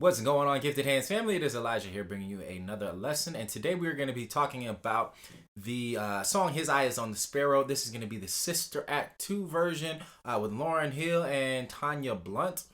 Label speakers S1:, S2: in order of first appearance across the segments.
S1: What's going on, Gifted Hands family? It is Elijah here bringing you another lesson, and today we're going to be talking about the song His Eye is on the Sparrow. This is going to be the Sister Act 2 version with Lauryn Hill and Tanya Blount,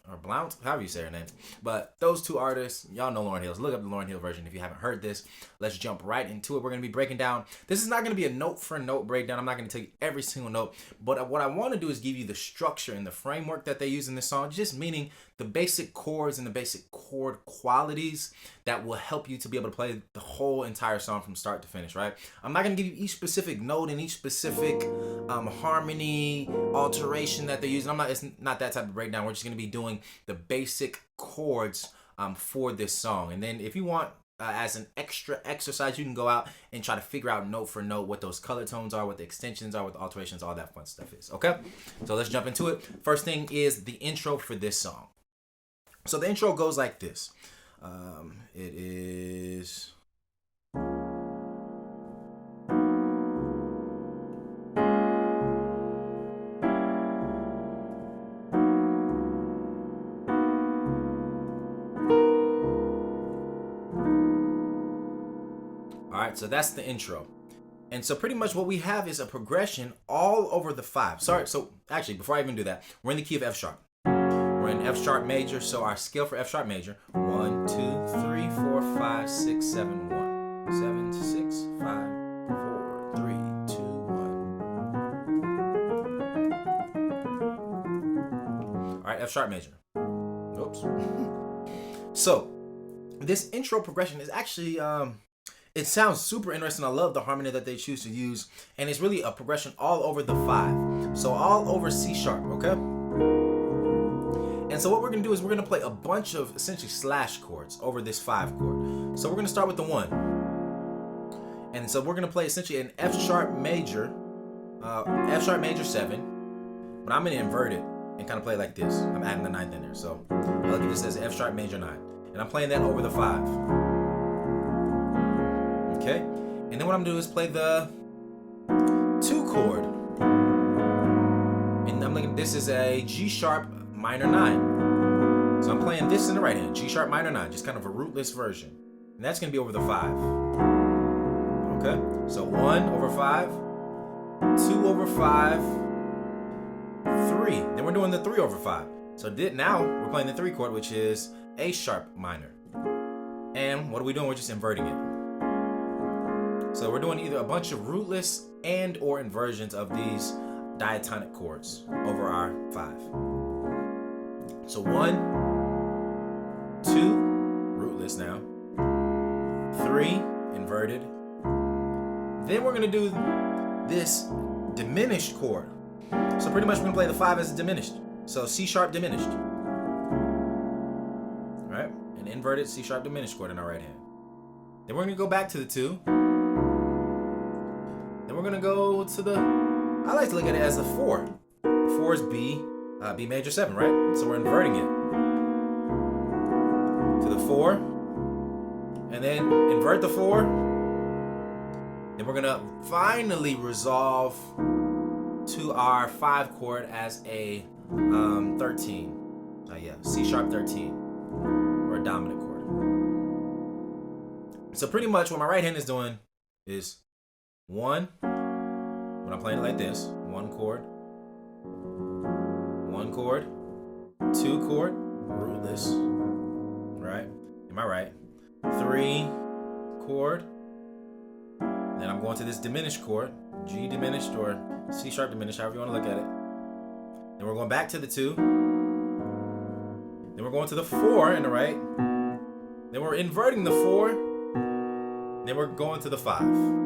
S1: however you say her name. But those two artists, y'all know Lauryn Hill. Look up the Lauryn Hill version if you haven't heard this. Let's jump right into it. We're going to be breaking down. This is not going to be a note-for-note breakdown. I'm not going to tell you every single note, but what I want to do is give you the structure and the framework that they use in this song, just meaning the basic chords and the basic chord qualities that will help you to be able to play the whole entire song from start to finish, right? I'm not going to give you each specific note and each specific harmony alteration that they're using. It's not that type of breakdown. We're just going to be doing the basic chords for this song. And then if you want, as an extra exercise, you can go out and try to figure out note for note what those color tones are, what the extensions are, what the alterations, all that fun stuff is, okay? So let's jump into it. First thing is the intro for this song. So the intro goes like this. It is... Alright, so that's the intro. And so pretty much what we have is a progression all over the 5. Sorry, so actually, before I even do that, we're in the key of F sharp. We're in F sharp major, so our scale for F sharp major, 1, 2, 3, 4, 5, 6, 7, 1. 7, 6, 5, 4, 3, 2, 1. Alright, F sharp major. Oops. So, this intro progression is actually, it sounds super interesting. I love the harmony that they choose to use, and it's really a progression all over the 5. So all over C sharp, okay? And so what we're gonna do is we're gonna play a bunch of essentially slash chords over this 5 chord. So we're gonna start with the 1. And so we're gonna play essentially an F sharp major 7, but I'm gonna invert it and kind of play like this. I'm adding the 9th in there. So I look at this as F sharp major 9. And I'm playing that over the 5. Okay, and then what I'm gonna do is play the 2 chord, and I'm looking. This is a G sharp minor 9, so I'm playing this in the right hand, G sharp minor 9, just kind of a rootless version, and that's gonna be over the 5. Okay, so 1 over 5, 2 over 5, 3. Then we're doing the 3 over 5. So now we're playing the 3 chord, which is A sharp minor, and what are we doing? We're just inverting it. So we're doing either a bunch of rootless and or inversions of these diatonic chords over our 5. So 1, 2, rootless now, 3, inverted. Then we're gonna do this diminished chord. So pretty much we're gonna play the 5 as diminished. So C sharp diminished. All right, an inverted C sharp diminished chord in our right hand. Then we're gonna go back to the 2. Then we're gonna go to the, I like to look at it as a 4. 4 is B major 7, right? So we're inverting it to the 4, and then invert the 4. Then we're gonna finally resolve to our 5 chord as a 13. C sharp 13, or a dominant chord. So pretty much what my right hand is doing is 1, when I'm playing it like this, 1 chord, 1 chord, 2 chord, rootless, right? Am I right? 3 chord, then I'm going to this diminished chord, G diminished or C sharp diminished, however you want to look at it. Then we're going back to the 2, then we're going to the 4 in the right, then we're inverting the 4, then we're going to the 5.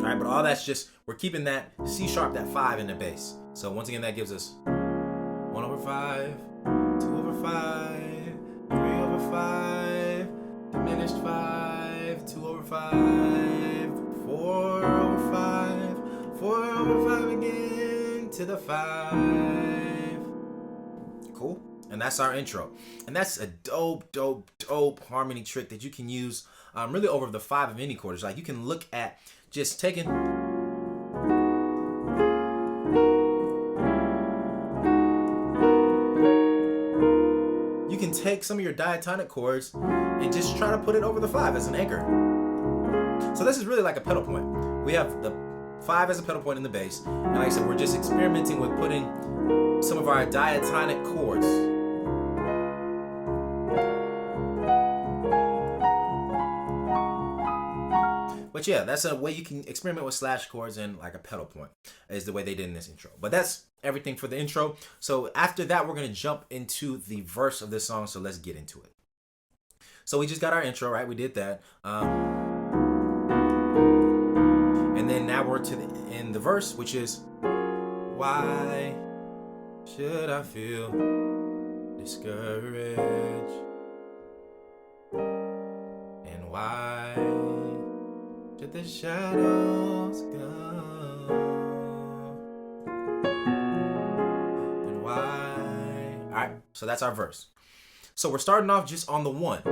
S1: All right, but all that's just, we're keeping that C sharp, that 5 in the bass. So once again, that gives us 1 over 5, 2 over 5, 3 over 5, diminished 5, 2 over 5, 4 over 5, 4 over 5 again to the 5. Cool. And that's our intro. And that's a dope harmony trick that you can use really over the 5 of any chords. Like you can look at just taking take some of your diatonic chords and just try to put it over the 5 as an anchor. So this is really like a pedal point. We have the 5 as a pedal point in the bass, and like I said, we're just experimenting with putting some of our diatonic chords. But yeah, that's a way you can experiment with slash chords and like a pedal point, is the way they did in this intro. But that's everything for the intro. So after that, we're going to jump into the verse of this song. So let's get into it. So we just got our intro, right? We did that. And then now we're in the verse, which is, why should I feel discouraged? And why should the shadows go? And why? All right, so that's our verse. So we're starting off just on the 1,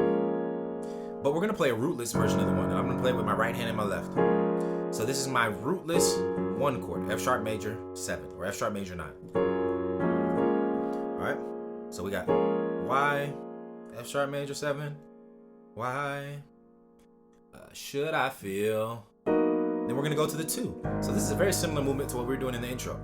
S1: but we're gonna play a rootless version of the 1, and I'm gonna play it with my right hand and my left. So this is my rootless 1 chord, F sharp major 7 or F sharp major 9. All right, so we got why, F sharp major 7, why should I feel? Then we're gonna go to the 2. So this is a very similar movement to what we were doing in the intro.